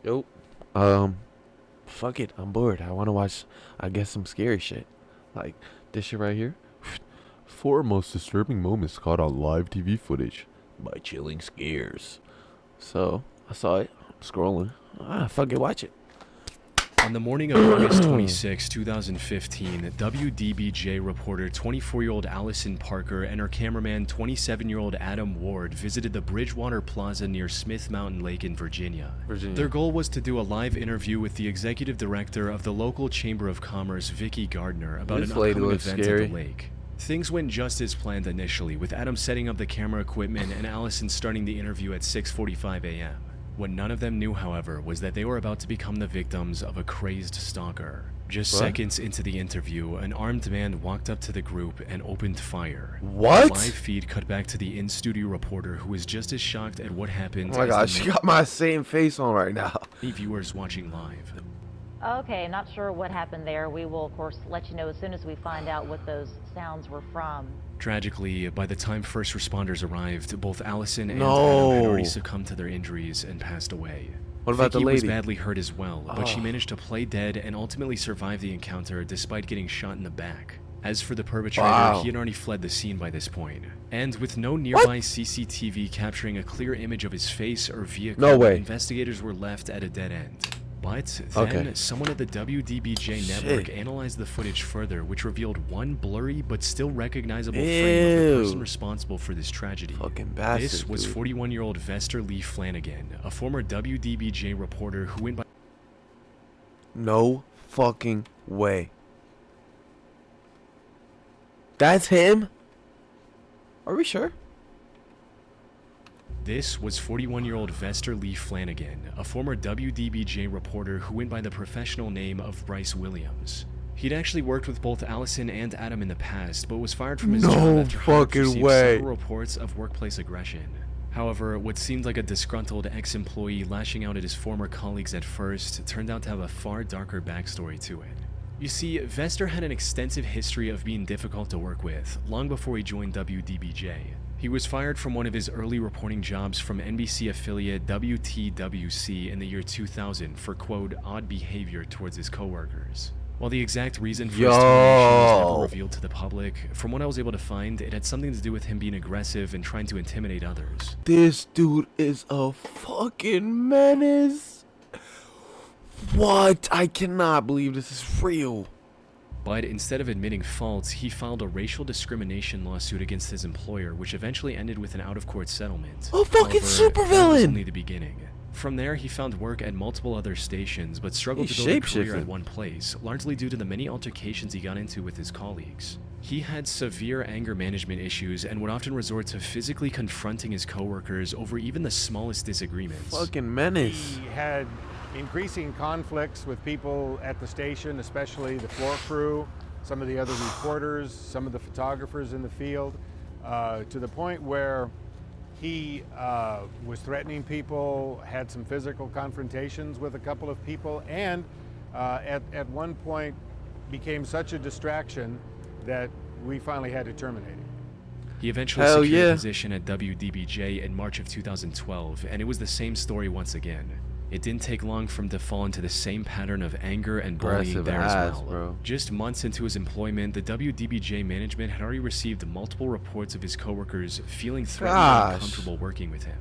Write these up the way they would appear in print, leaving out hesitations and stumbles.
Yo. Fuck it. I'm bored. I want to watch, I guess, some scary shit. Like this shit right here. Four most disturbing moments caught on live TV footage by chilling scares. So, I saw it. I'm scrolling. Fuck it. Watch it. On the morning of August 26, 2015, WDBJ reporter 24-year-old Allison Parker and her cameraman 27-year-old Adam Ward visited the Bridgewater Plaza near Smith Mountain Lake in Virginia. Their goal was to do a live interview with the executive director of the local Chamber of Commerce, Vicki Gardner, about an upcoming event at the lake. Things went just as planned initially, with Adam setting up the camera equipment and Allison starting the interview at 6:45 a.m. What none of them knew, however, was that they were about to become the victims of a crazed stalker. Just seconds into the interview, an armed man walked up to the group and opened fire. What? The live feed cut back to the in-studio reporter who was just as shocked at what happened. Oh my gosh, she got my same face on right now. Viewers watching live. Okay, not sure what happened there. We will, of course, let you know as soon as we find out what those sounds were from. Tragically, by the time first responders arrived, both Allison and Adam had already succumbed to their injuries and passed away. What about the Vicki lady? was badly hurt as well, but she managed to play dead and ultimately survive the encounter despite getting shot in the back. As for the perpetrator, he had already fled the scene by this point. And with no nearby CCTV capturing a clear image of his face or vehicle, investigators were left at a dead end. But then someone at the WDBJ network analyzed the footage further, which revealed one blurry but still recognizable frame of the person responsible for this tragedy. Fucking bastard, this was 41-year-old Vester Lee Flanagan, a former WDBJ reporter who went by... No fucking way. That's him? Are we sure? This was 41-year-old Vester Lee Flanagan, a former WDBJ reporter who went by the professional name of Bryce Williams. He'd actually worked with both Allison and Adam in the past, but was fired from his job after receiving several reports of workplace aggression. However, what seemed like a disgruntled ex-employee lashing out at his former colleagues at first turned out to have a far darker backstory to it. You see, Vester had an extensive history of being difficult to work with, long before he joined WDBJ. He was fired from one of his early reporting jobs from NBC affiliate WTWC in the year 2000 for, quote, odd behavior towards his coworkers. While the exact reason for his termination was never revealed to the public, from what I was able to find, it had something to do with him being aggressive and trying to intimidate others. This dude is a fucking menace. What? I cannot believe this is real. But instead of admitting fault, he filed a racial discrimination lawsuit against his employer, which eventually ended with an out-of-court settlement. A fucking supervillain! That was only the beginning. From there, he found work at multiple other stations, but struggled to build a career at one place, largely due to the many altercations he got into with his colleagues. He had severe anger management issues and would often resort to physically confronting his coworkers over even the smallest disagreements. Fucking menace. He had increasing conflicts with people at the station, especially the floor crew, some of the other reporters, some of the photographers in the field, to the point where he was threatening people, had some physical confrontations with a couple of people, and at one point became such a distraction that we finally had to terminate him. He eventually secured a position at WDBJ in March of 2012, and it was the same story once again. It didn't take long for him to fall into the same pattern of anger and bullying there as well. Bro. Just months into his employment, the WDBJ management had already received multiple reports of his coworkers feeling threatened and uncomfortable working with him.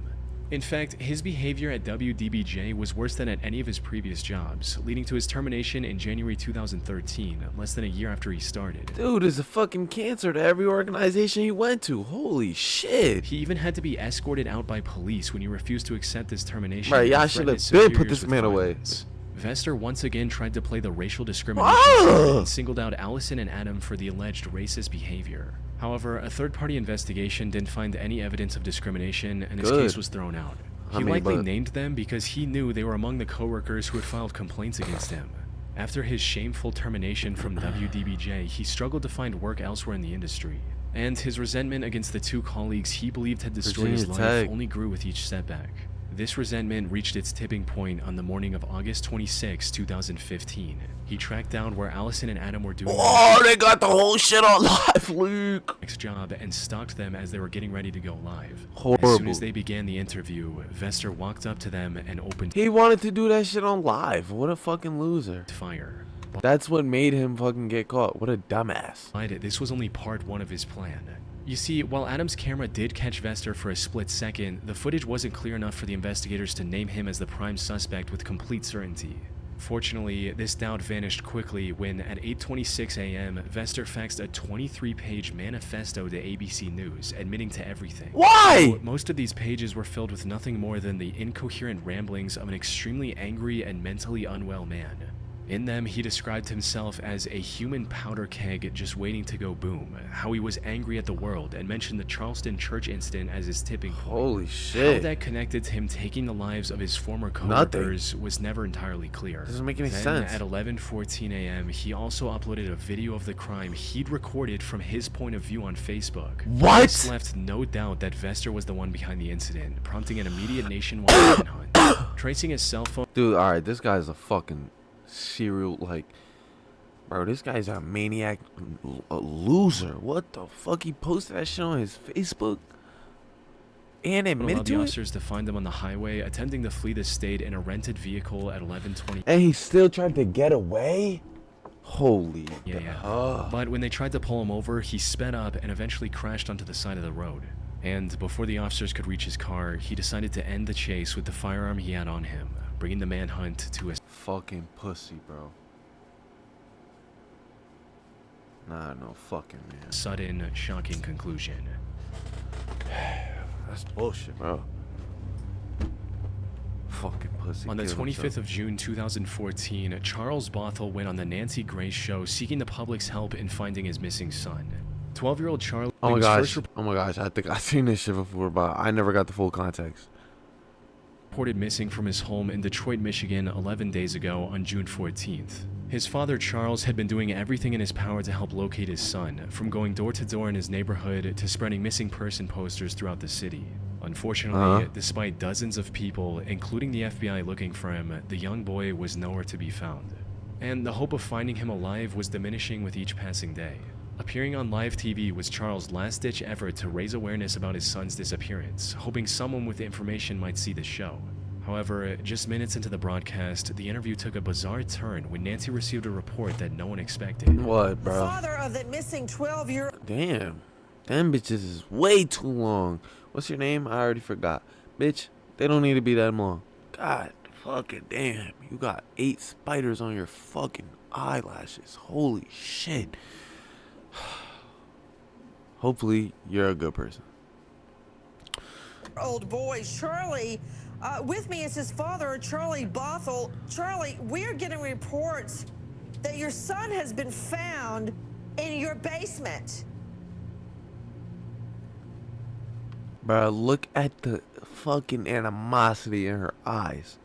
In fact, his behavior at WDBJ was worse than at any of his previous jobs, leading to his termination in January 2013, less than a year after he started. Dude is a fucking cancer to every organization he went to. Holy shit. He even had to be escorted out by police when he refused to accept his termination. Right, y'all should have been put this man away. Vester once again tried to play the racial discrimination card and singled out Allison and Adam for the alleged racist behavior. However, a third-party investigation didn't find any evidence of discrimination, and his case was thrown out. He likely named them because he knew they were among the coworkers who had filed complaints against him. After his shameful termination from WDBJ, he struggled to find work elsewhere in the industry, and his resentment against the two colleagues he believed had destroyed his life only grew with each setback. This resentment reached its tipping point on the morning of August 26, 2015. He tracked down where Allison and Adam were doing they got the whole shit on live, Luke. their next job and stalked them as they were getting ready to go live. Horrible. As soon as they began the interview, Vester walked up to them and opened He wanted to do that shit on live. What a fucking loser. fire. That's what made him fucking get caught. What a dumbass. But this was only part one of his plan. You see, while Adam's camera did catch Vester for a split second, the footage wasn't clear enough for the investigators to name him as the prime suspect with complete certainty. Fortunately, this doubt vanished quickly when, at 8:26 a.m., Vester faxed a 23-page manifesto to ABC News, admitting to everything. Why? Most of these pages were filled with nothing more than the incoherent ramblings of an extremely angry and mentally unwell man. In them, he described himself as a human powder keg just waiting to go boom, how he was angry at the world, and mentioned the Charleston church incident as his tipping point. Holy How shit. that connected to him taking the lives of his former co-workers was never entirely clear. Doesn't make any Then, sense. At 11:14 a.m., he also uploaded a video of the crime he'd recorded from his point of view on Facebook. What? This left no doubt that Vester was the one behind the incident, prompting an immediate nationwide manhunt. Tracing his cell phone Dude, alright, this guy's a fucking serial, like, bro, this guy's a maniac, a loser. What the fuck? He posted that shit on his Facebook and admitted allowed the to it? officers to find them on the highway, attempting to flee the state in a rented vehicle at 11:20. And he still tried to get away? Holy Yeah. But when they tried to pull him over, he sped up and eventually crashed onto the side of the road. And before the officers could reach his car, he decided to end the chase with the firearm he had on him, bringing the manhunt to a fucking pussy, bro. Nah, no fucking man. sudden, shocking conclusion. That's bullshit, bro. Fucking pussy. On the killed 25th himself. of June 2014, Charles Bothell went on the Nancy Grace show seeking the public's help in finding his missing son. 12-year-old Charlie Oh my was gosh. first Oh my gosh. I think I've seen this shit before, but I never got the full context. reported missing from his home in Detroit, Michigan 11 days ago on June 14th. His father, Charles, had been doing everything in his power to help locate his son, from going door to door in his neighborhood to spreading missing person posters throughout the city. Unfortunately, despite dozens of people, including the FBI, looking for him, the young boy was nowhere to be found. And the hope of finding him alive was diminishing with each passing day. Appearing on live TV was Charles' last-ditch effort to raise awareness about his son's disappearance, hoping someone with information might see the show. However, just minutes into the broadcast, the interview took a bizarre turn when Nancy received a report that no one expected. What, bro? Father of the missing 12-year-old. Damn. Them bitches is way too long. What's your name? I already forgot. Bitch, they don't need to be that long. God fucking damn. You got 8 spiders on your fucking eyelashes. Holy shit. Hopefully, you're a good person. Old boy, Charlie. With me is his father, Charlie Bothell. Charlie, we're getting reports that your son has been found in your basement. Bro, look at the fucking animosity in her eyes.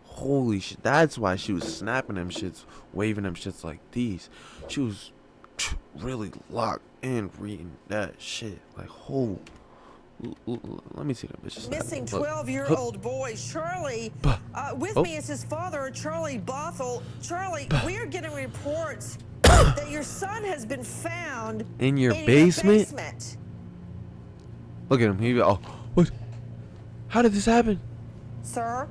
Holy shit. That's why she was snapping them shits, waving them shits like these. She was really locked in reading that shit. Like, let me see that bitch. Missing 12-year-old boy, Charlie. With me is his father, Charlie Bothell. Charlie, we're getting reports that your son has been found in your basement? basement. Look at him. Oh, what? How did this happen? Sir?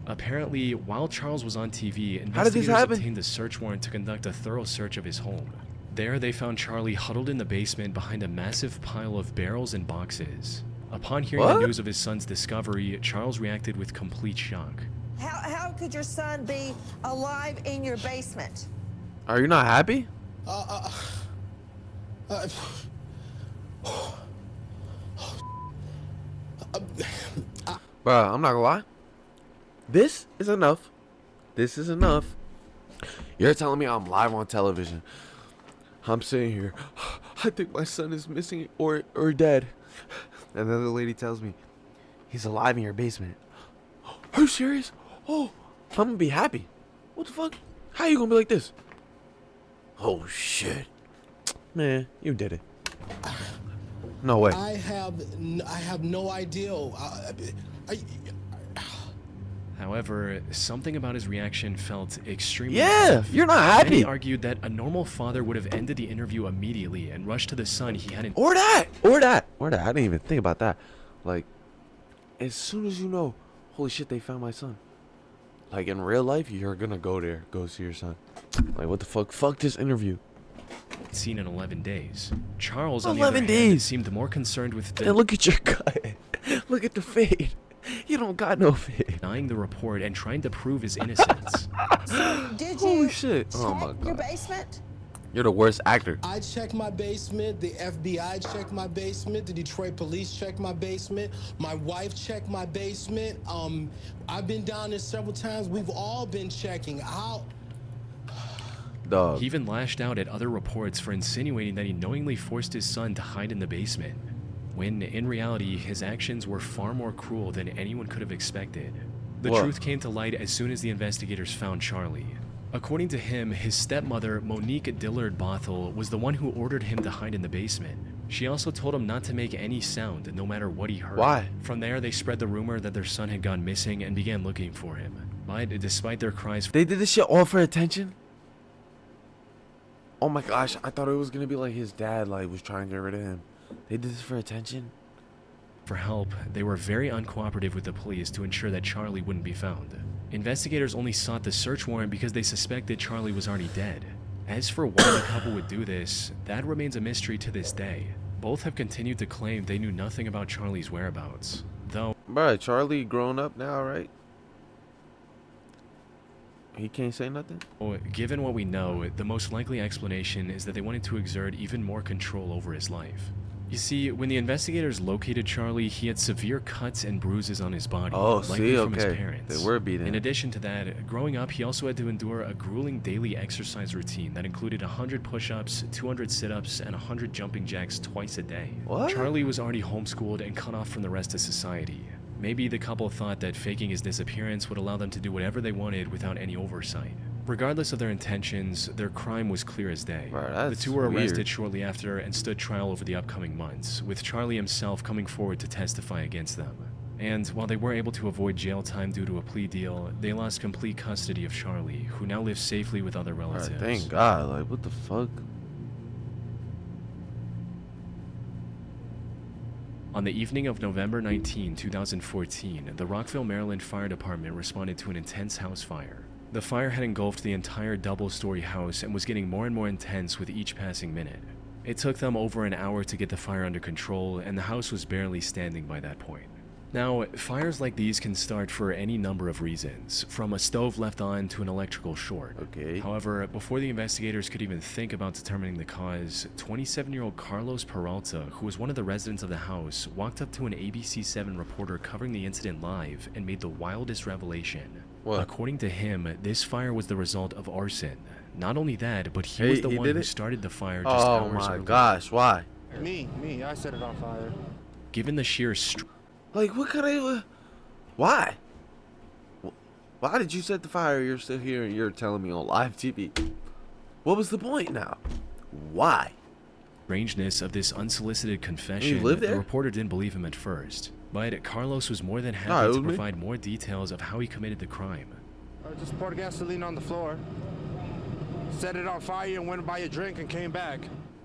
Apparently, while Charles was on TV, How did this investigators happen? obtained a search warrant to conduct a thorough search of his home. There, they found Charlie huddled in the basement behind a massive pile of barrels and boxes. Upon hearing the news of his son's discovery, Charles reacted with complete shock. How could your son be alive in your basement? Are you not happy? Bro, I'm not gonna lie. This is enough. This is enough. You're telling me I'm live on television. I'm sitting here. I think my son is missing or dead. And the other lady tells me he's alive in your basement. Are you serious? Oh, I'm gonna be happy. What the fuck? How you gonna be like this? Oh shit. Man, you did it. No way. I have no idea. However, something about his reaction felt extremely Yeah, off. you're not Many happy. argued that a normal father would have ended the interview immediately and rushed to the son he hadn't. Or that. I didn't even think about that. Like, as soon as you know, holy shit, they found my son. Like, in real life, you're gonna go there, go see your son. Like, what the fuck? Fuck this interview. Seen in 11 days. Charles, on the 11 other hand, days. seemed more concerned with And look at your cut. Look at the fade. You don't got no fade. denying the report and trying to prove his innocence. Did Holy you shit. check Oh my your god. basement? You're the worst actor. I checked my basement. The FBI checked my basement. The Detroit police checked my basement. My wife checked my basement. I've been down there several times. We've all been checking out. Dog. He even lashed out at other reports for insinuating that he knowingly forced his son to hide in the basement, when in reality his actions were far more cruel than anyone could have expected. The What? truth came to light as soon as the investigators found Charlie. According to him, his stepmother, Monique Dillard Bothell, was the one who ordered him to hide in the basement. She also told him not to make any sound, no matter what he heard. Why? From there, they spread the rumor that their son had gone missing and began looking for him. But despite their cries They did this shit all for attention? Oh my gosh, I thought it was gonna be like his dad like was trying to get rid of him. They did this for attention? for help, they were very uncooperative with the police to ensure that Charlie wouldn't be found. Investigators only sought the search warrant because they suspected Charlie was already dead. As for why the couple would do this, that remains a mystery to this day. Both have continued to claim they knew nothing about Charlie's whereabouts, though. Bruh, Charlie grown up now, right? He can't say nothing? Given what we know, the most likely explanation is that they wanted to exert even more control over his life. You see, when the investigators located Charlie, he had severe cuts and bruises on his body, Oh, likely see, from his okay. parents. They were beating In him. addition to that, growing up, he also had to endure a grueling daily exercise routine that included 100 push-ups, 200 sit-ups, and 100 jumping jacks twice a day. What? Charlie was already homeschooled and cut off from the rest of society. Maybe the couple thought that faking his disappearance would allow them to do whatever they wanted without any oversight. Regardless of their intentions, their crime was clear as day. Right, The that's two were arrested weird. shortly after and stood trial over the upcoming months, with Charlie himself coming forward to testify against them. And while they were able to avoid jail time due to a plea deal, they lost complete custody of Charlie, who now lives safely with other relatives. Alright, thank God. Like, what the fuck? On the evening of November 19, 2014, the Rockville, Maryland Fire Department responded to an intense house fire. The fire had engulfed the entire double-story house and was getting more and more intense with each passing minute. It took them over an hour to get the fire under control, and the house was barely standing by that point. Now, fires like these can start for any number of reasons, from a stove left on to an electrical short. Okay. However, before the investigators could even think about determining the cause, 27-year-old Carlos Peralta, who was one of the residents of the house, walked up to an ABC7 reporter covering the incident live and made the wildest revelation. What? According to him, this fire was the result of arson. Not only that, but he Hey, was the he one did who it? started the fire just Oh hours my earlier. gosh, why? Me, I set it on fire. Given the sheer Like, what could I... Why? Why did you set the fire? You're still here and you're telling me on live TV. What was the point now? Why? strangeness of this unsolicited confession, live the there? reporter didn't believe him at first. But Carlos was more than it happy was to me. provide more details of how he committed the crime. I just poured gasoline on the floor, set it on fire, and went to buy a drink and came back.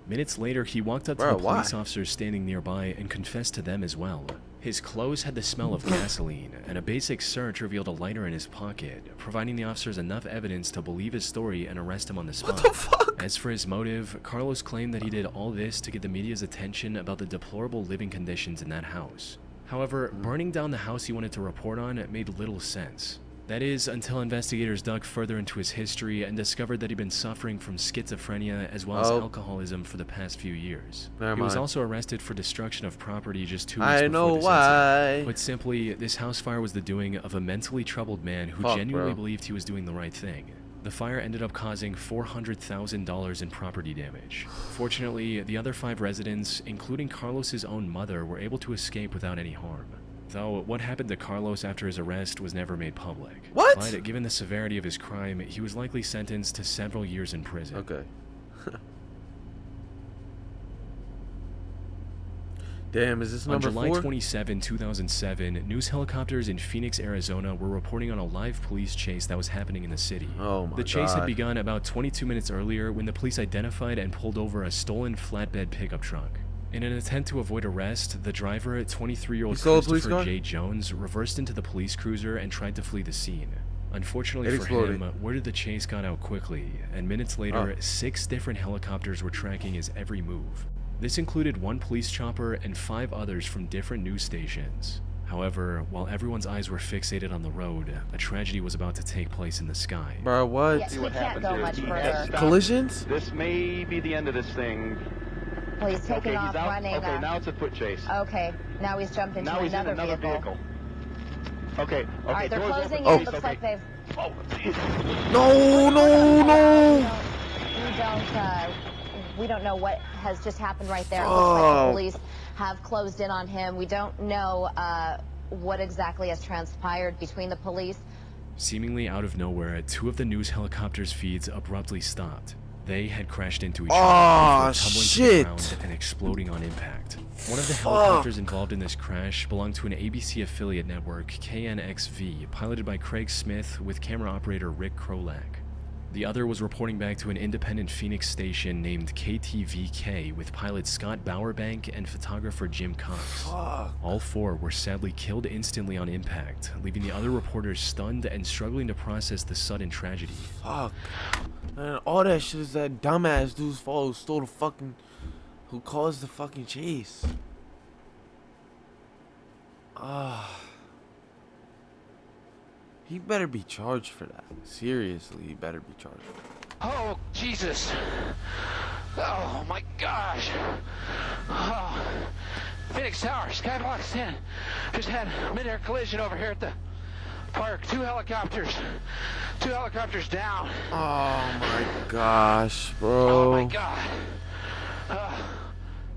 Minutes later, he walked up to Bro, the police why? officers standing nearby and confessed to them as well. His clothes had the smell of gasoline, and a basic search revealed a lighter in his pocket, providing the officers enough evidence to believe his story and arrest him on the spot. What the fuck? As for his motive, Carlos claimed that he did all this to get the media's attention about the deplorable living conditions in that house. However, burning down the house he wanted to report on made little sense. That is, until investigators dug further into his history and discovered that he'd been suffering from schizophrenia as well as Oh. alcoholism for the past few years. Never He was mind. also arrested for destruction of property just 2 weeks I before know this why. incident. But simply, this house fire was the doing of a mentally troubled man who Fuck, genuinely bro. believed he was doing the right thing. The fire ended up causing $400,000 in property damage. Fortunately, the other 5 residents, including Carlos's own mother, were able to escape without any harm. Though what happened to Carlos after his arrest was never made public. What? But given the severity of his crime, he was likely sentenced to several years in prison. Okay. Damn, is this On number July 4? 27, 2007, news helicopters in Phoenix, Arizona were reporting on a live police chase that was happening in the city. Oh my The chase had God. begun about 22 minutes earlier when the police identified and pulled over a stolen flatbed pickup truck. In an attempt to avoid arrest, the driver, 23-year-old He stole a police Christopher car? J. Jones, reversed into the police cruiser and tried to flee the scene. Unfortunately It for exploded. him, word of the chase got out quickly, and minutes later, Oh. 6 different helicopters were tracking his every move. This included 1 police chopper and 5 others from different news stations. However, while everyone's eyes were fixated on the road, a tragedy was about to take place in the sky. Bro, what? Yes, we can't go much further. Collisions? This may be the end of this thing. Well, he's taking Okay, off he's out. running. Okay, now it's a foot chase. Okay, now he's jumped into Now he's in another another vehicle. Okay, All right, they're doors closing open. in. Please, Looks okay. like they've. Oh, geez. No, We don't know what has just happened right there. It looks Oh. like the police have closed in on him. We don't know what exactly has transpired between the police. Seemingly out of nowhere, 2 of the news helicopters' feeds abruptly stopped. They had crashed into each other, Aw, before tumbling to shit. the ground and exploding on impact. One of the helicopters involved in this crash belonged to an ABC affiliate network, KNXV, piloted by Craig Smith with camera operator Rick Krolak. The other was reporting back to an independent Phoenix station named KTVK with pilot Scott Bowerbank and photographer Jim Cox. All 4 were sadly killed instantly on impact, leaving the other reporters stunned and struggling to process the sudden tragedy. Fuck. Man, all that shit is that dumbass dude's fault who stole the fucking... who caused the fucking chase. He better be charged for that. Seriously, he better be charged. Oh, Jesus. Oh, my gosh. Oh. Phoenix Tower, Skyblock 10. Just had a mid-air collision over here at the park. 2 helicopters. 2 helicopters down. Oh my gosh, bro. Oh, my God.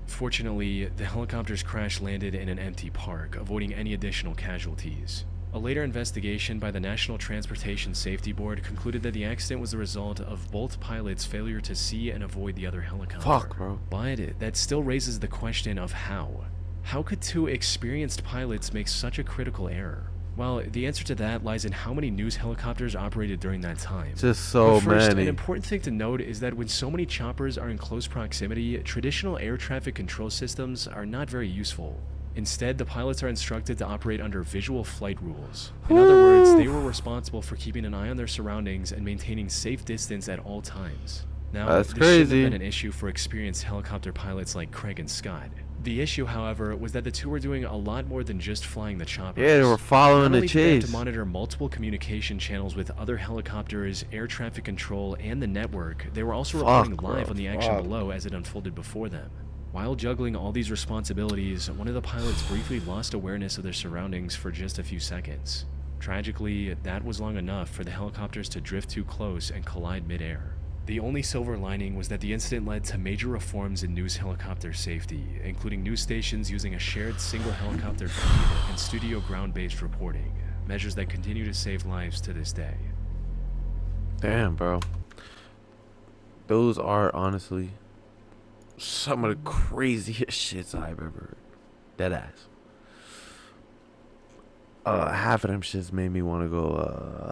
Fortunately, the helicopter's crash landed in an empty park, avoiding any additional casualties. A later investigation by the National Transportation Safety Board concluded that the accident was the result of both pilots' failure to see and avoid the other helicopter. Fuck, bro. But that still raises the question of how. How could 2 experienced pilots make such a critical error? Well, the answer to that lies in how many news helicopters operated during that time. Just so But first, many. an important thing to note is that when so many choppers are in close proximity, traditional air traffic control systems are not very useful. Instead, the pilots are instructed to operate under visual flight rules. In other words, they were responsible for keeping an eye on their surroundings and maintaining safe distance at all times. Now, That's this shouldn't crazy. have been an issue for experienced helicopter pilots like Craig and Scott. The issue, however, was that the 2 were doing a lot more than just flying the choppers. Yeah, they were following Not the only did they have chase. to monitor multiple communication channels with other helicopters, air traffic control, and the network, they were also Fuck, reporting live bro, on the action fuck. below as it unfolded before them. While juggling all these responsibilities, one of the pilots briefly lost awareness of their surroundings for just a few seconds. Tragically, that was long enough for the helicopters to drift too close and collide midair. The only silver lining was that the incident led to major reforms in news helicopter safety, including news stations using a shared single helicopter feed and studio ground-based reporting, measures that continue to save lives to this day. Damn, bro. Those are honestly some of the craziest shits I've ever heard. Deadass. Half of them shits made me want to go,